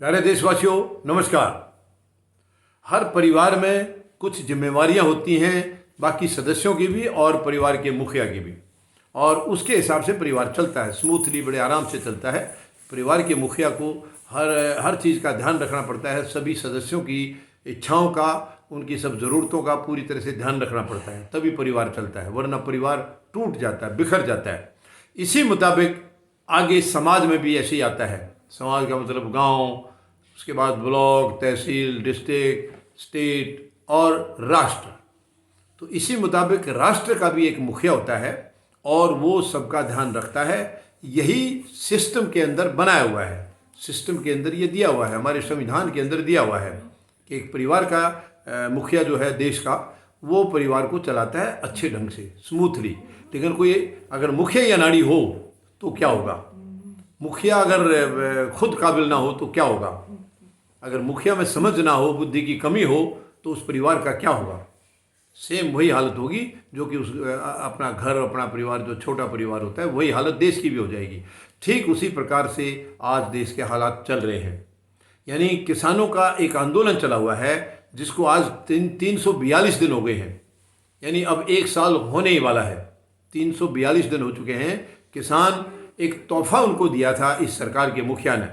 प्यारे देशवासियों, नमस्कार। हर परिवार में कुछ जिम्मेवारियां होती हैं, बाकी सदस्यों की भी और परिवार के मुखिया की भी, और उसके हिसाब से परिवार चलता है, स्मूथली, बड़े आराम से चलता है। परिवार के मुखिया को हर चीज़ का ध्यान रखना पड़ता है, सभी सदस्यों की इच्छाओं का, उनकी सब ज़रूरतों का पूरी तरह से ध्यान रखना पड़ता है, तभी परिवार चलता है, वरना परिवार टूट जाता है, बिखर जाता है। इसी मुताबिक आगे समाज में भी ऐसे ही आता है। समाज का मतलब गांव, उसके बाद ब्लॉक, तहसील, डिस्ट्रिक्ट, स्टेट और राष्ट्र। तो इसी मुताबिक राष्ट्र का भी एक मुखिया होता है और वो सबका ध्यान रखता है। यही सिस्टम के अंदर बनाया हुआ है, सिस्टम के अंदर ये दिया हुआ है, हमारे संविधान के अंदर दिया हुआ है कि एक परिवार का मुखिया जो है देश का, वो परिवार को चलाता है अच्छे ढंग से, स्मूथली। लेकिन कोई अगर मुखिया या नाड़ी हो तो क्या होगा? मुखिया अगर खुद काबिल ना हो तो क्या होगा? अगर मुखिया में समझ ना हो, बुद्धि की कमी हो, तो उस परिवार का क्या होगा? सेम वही हालत होगी जो कि उस अपना घर, अपना परिवार, जो छोटा परिवार होता है, वही हालत देश की भी हो जाएगी। ठीक उसी प्रकार से आज देश के हालात चल रहे हैं। यानी किसानों का एक आंदोलन चला हुआ है जिसको आज 342 दिन हो गए हैं, यानी अब 1 साल होने ही वाला है। 342 दिन हो चुके हैं। किसान एक तोहफा उनको दिया था इस सरकार के मुखिया ने,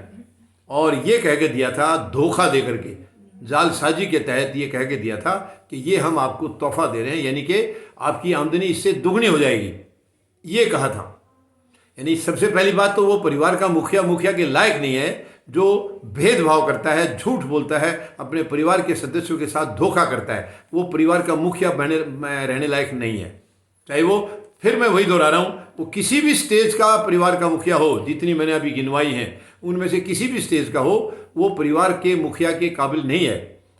और ये कह के दिया था, धोखा दे करके, जालसाजी के तहत ये कह के दिया था कि ये हम आपको तोहफा दे रहे हैं, यानी कि आपकी आमदनी इससे दुगनी हो जाएगी, ये कहा था। यानी सबसे पहली बात तो वो परिवार का मुखिया के लायक नहीं है, जो भेदभाव करता है, झूठ बोलता है, अपने परिवार के सदस्यों के साथ धोखा करता है, वो परिवार का मुखिया रहने लायक नहीं है। चाहे वो, फिर मैं वही दोहरा रहा हूँ, वो किसी भी स्टेज का परिवार का मुखिया हो, जितनी मैंने अभी गिनवाई हैं उनमें से किसी भी स्टेज का हो, वो परिवार के मुखिया के काबिल नहीं है।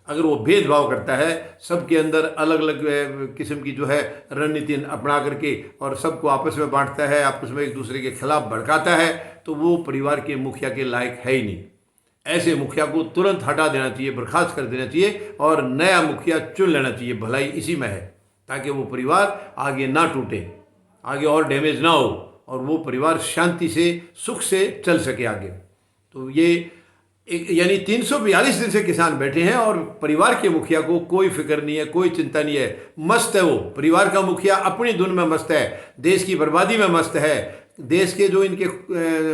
अगर वो भेदभाव करता है, सबके अंदर अलग अलग किस्म की जो है रणनीति अपना करके और सबको आपस में बांटता है, आपस में एक दूसरे के खिलाफ भड़काता है, तो वो परिवार के मुखिया के लायक है ही नहीं। ऐसे मुखिया को तुरंत हटा देना चाहिए, बर्खास्त कर देना चाहिए और नया मुखिया चुन लेना चाहिए। भलाई इसी में है, ताकि वो परिवार आगे ना टूटे, आगे और डैमेज ना हो, और वो परिवार शांति से, सुख से चल सके आगे। तो ये यानी 342 दिन से किसान बैठे हैं और परिवार के मुखिया को कोई फिक्र नहीं है, कोई चिंता नहीं है, मस्त है वो। परिवार का मुखिया अपनी धुन में मस्त है, देश की बर्बादी में मस्त है, देश के जो इनके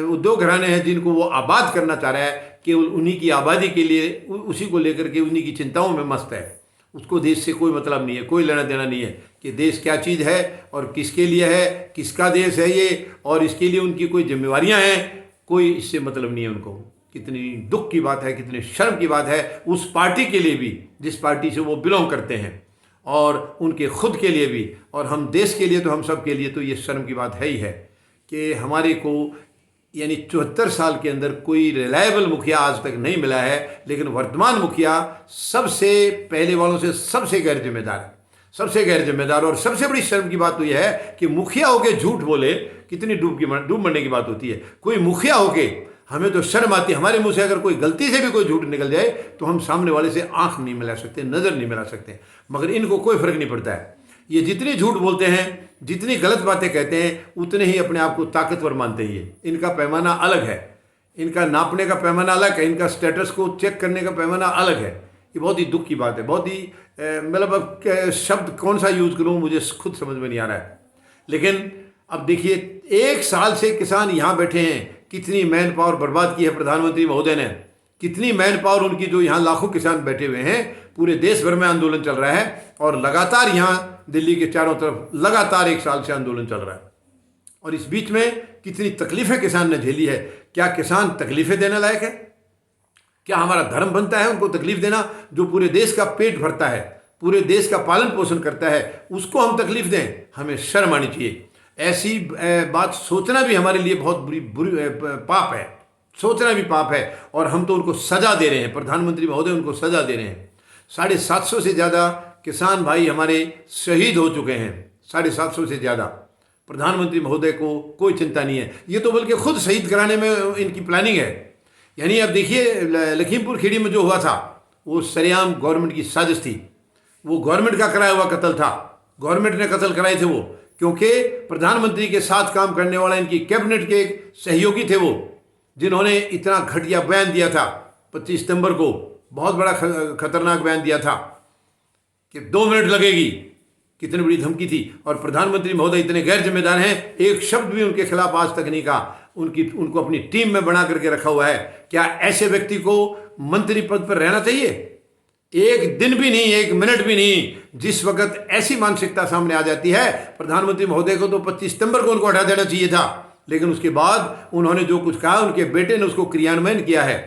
उद्योग घराने हैं जिनको वो आबाद करना चाह रहा है, कि उन्हीं की आबादी के लिए, उसी को लेकर के उन्हीं की चिंताओं में मस्त है। उसको देश से कोई मतलब नहीं है, कोई लेना देना नहीं है कि देश क्या चीज़ है और किसके लिए है, किसका देश है ये, और इसके लिए उनकी कोई जिम्मेवारियां हैं, कोई इससे मतलब नहीं है उनको। कितनी दुख की बात है, कितनी शर्म की बात है उस पार्टी के लिए भी जिस पार्टी से वो बिलोंग करते हैं, और उनके खुद के लिए भी, और हम देश के लिए, तो हम सब के लिए तो ये शर्म की बात है ही है कि हमारे को यानी 74 साल के अंदर कोई रिलायबल मुखिया आज तक नहीं मिला है। लेकिन वर्तमान मुखिया सबसे पहले वालों से सबसे गैर जिम्मेदार है, सबसे गैर जिम्मेदार। और सबसे बड़ी शर्म की बात तो यह है कि मुखिया होके झूठ बोले, कितनी डूब मरने की बात होती है। कोई मुखिया होके, हमें तो शर्म आती है, हमारे मुंह से अगर कोई गलती से भी कोई झूठ निकल जाए तो हम सामने वाले से आंख नहीं मिला सकते, नज़र नहीं मिला सकते, मगर इनको कोई फर्क नहीं पड़ता है। ये जितनी झूठ बोलते हैं, जितनी गलत बातें कहते हैं, उतने ही अपने आप को ताकतवर मानते हैं। इनका पैमाना अलग है, इनका नापने का पैमाना अलग है, इनका स्टेटस को चेक करने का पैमाना अलग है। ये बहुत ही दुख की बात है, बहुत ही मतलब अब शब्द कौन सा यूज़ करूँ मुझे खुद समझ में नहीं आ रहा है। लेकिन अब देखिए, 1 साल से किसान यहाँ बैठे हैं, कितनी मैन पावर बर्बाद की है प्रधानमंत्री महोदय ने, कितनी मैन पावर उनकी, जो यहाँ लाखों किसान बैठे हुए हैं, पूरे देश भर में आंदोलन चल रहा है, और लगातार यहाँ दिल्ली के चारों तरफ लगातार 1 साल से आंदोलन चल रहा है। और इस बीच में कितनी तकलीफें किसान ने झेली है। क्या किसान तकलीफें देने लायक है? क्या हमारा धर्म बनता है उनको तकलीफ देना? जो पूरे देश का पेट भरता है, पूरे देश का पालन पोषण करता है, उसको हम तकलीफ दें? हमें शर्म आनी चाहिए। ऐसी बात सोचना भी हमारे लिए बहुत बुरी पाप है, सोचना भी पाप है। और हम तो उनको सजा दे रहे हैं, प्रधानमंत्री महोदय उनको सजा दे रहे हैं। 750 से ज़्यादा किसान भाई हमारे शहीद हो चुके हैं, 750 से ज़्यादा। प्रधानमंत्री महोदय को कोई चिंता नहीं है, ये तो बल्कि खुद शहीद कराने में इनकी प्लानिंग है। यानी अब देखिए, लखीमपुर खीरी में जो हुआ था, वो सरेआम गवर्नमेंट की साजिश थी, वो गवर्नमेंट का कराया हुआ कत्ल था, गवर्नमेंट ने कत्ल कराए थे वो, क्योंकि प्रधानमंत्री के साथ काम करने वाला इनकी कैबिनेट के एक सहयोगी थे वो, जिन्होंने इतना घटिया बयान दिया था 25 सितंबर को बहुत बड़ा खतरनाक बयान दिया था कि 2 मिनट लगेगी। कितनी बड़ी धमकी थी। और प्रधानमंत्री महोदय इतने गैर जिम्मेदार हैं, एक शब्द भी उनके खिलाफ आज तक नहीं कहा। उनको अपनी टीम में बना करके रखा हुआ है। क्या ऐसे व्यक्ति को मंत्री पद पर रहना चाहिए? एक दिन भी नहीं, 1 मिनट भी नहीं। जिस वक्त ऐसी मानसिकता सामने आ जाती है, प्रधानमंत्री महोदय को तो 25 सितंबर को उनको हटा देना चाहिए था, लेकिन उसके बाद उन्होंने जो कुछ कहा, उनके बेटे ने उसको क्रियान्वयन किया है।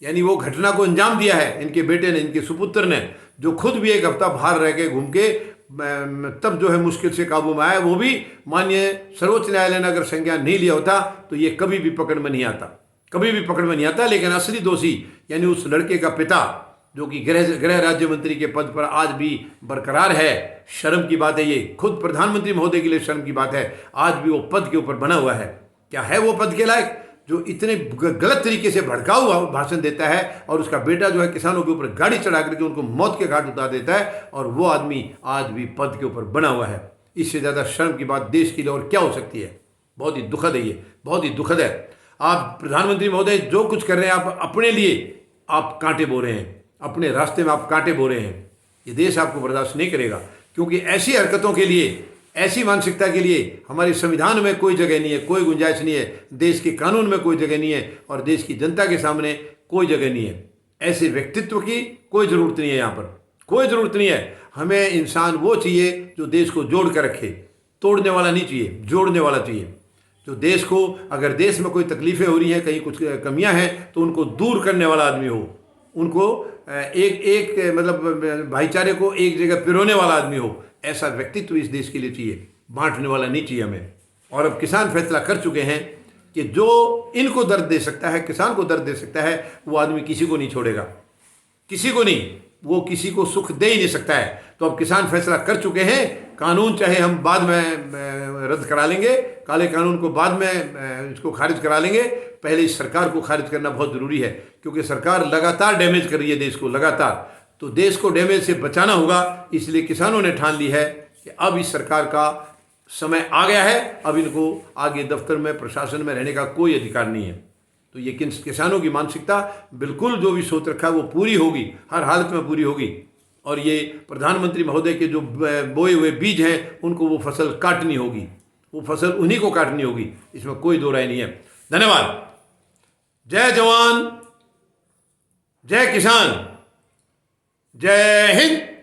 यानी वो घटना को अंजाम दिया है इनके बेटे ने, इनके सुपुत्र ने, जो खुद भी 1 हफ्ता बाहर रह के घूम के तब जो है मुश्किल से काबू में आया। वो भी माननीय सर्वोच्च न्यायालय ने अगर संज्ञान नहीं लिया होता तो ये कभी भी पकड़ में नहीं आता, कभी भी पकड़ में नहीं आता। लेकिन असली दोषी यानी उस लड़के का पिता, जो कि गृह राज्य मंत्री के पद पर आज भी बरकरार है, शर्म की बात है। ये खुद प्रधानमंत्री महोदय के लिए शर्म की बात है, आज भी वो पद के ऊपर बना हुआ है। क्या है वो पद के लायक, जो इतने गलत तरीके से भड़का हुआ भाषण देता है, और उसका बेटा जो है किसानों के ऊपर गाड़ी चढ़ा करके उनको मौत के घाट उतार देता है, और वो आदमी आज भी पद के ऊपर बना हुआ है। इससे ज़्यादा शर्म की बात देश के लिए और क्या हो सकती है। बहुत ही दुखद है, ये बहुत ही दुखद है। आप प्रधानमंत्री महोदय जो कुछ कर रहे हैं, आप अपने लिए आप कांटे बो रहे हैं, अपने रास्ते में आप कांटे बो रहे हैं। ये देश आपको बर्दाश्त नहीं करेगा, क्योंकि ऐसी हरकतों के लिए, ऐसी मानसिकता के लिए हमारे संविधान में कोई जगह नहीं है, कोई गुंजाइश नहीं है, देश के कानून में कोई जगह नहीं है, और देश की जनता के सामने कोई जगह नहीं है। ऐसे व्यक्तित्व की कोई ज़रूरत नहीं है, यहाँ पर कोई ज़रूरत नहीं है। हमें इंसान वो चाहिए जो देश को जोड़ कर रखे, तोड़ने वाला नहीं चाहिए, जोड़ने वाला चाहिए। जो देश को, अगर देश में कोई तकलीफ़ें हो रही हैं, कहीं कुछ कमियां हैं, तो उनको दूर करने वाला आदमी हो, उनको एक मतलब भाईचारे को एक जगह पिरोने वाला आदमी हो। ऐसा व्यक्तित्व इस देश के लिए चाहिए, बांटने वाला नहीं चाहिए हमें। और अब किसान फैसला कर चुके हैं कि जो इनको दर्द दे सकता है, किसान को दर्द दे सकता है, वो आदमी किसी को नहीं छोड़ेगा, किसी को नहीं, वो किसी को सुख दे ही नहीं सकता है। तो अब किसान फैसला कर चुके हैं। कानून चाहे हम बाद में रद्द करा लेंगे, काले कानून को बाद में इसको खारिज करा लेंगे, पहले इस सरकार को खारिज करना बहुत ज़रूरी है, क्योंकि सरकार लगातार डैमेज कर रही है देश को, लगातार। तो देश को डैमेज से बचाना होगा, इसलिए किसानों ने ठान ली है कि अब इस सरकार का समय आ गया है, अब इनको आगे दफ्तर में, प्रशासन में रहने का कोई अधिकार नहीं है। तो ये किसानों की मानसिकता बिल्कुल जो भी सोच रखा है वो पूरी होगी, हर हालत में पूरी होगी। और ये प्रधानमंत्री महोदय के जो बोए हुए बीज हैं, उनको वो फसल काटनी होगी, वो फसल उन्हीं को काटनी होगी, इसमें कोई दो राय नहीं है। धन्यवाद। जय जवान, जय किसान, जय हिंद।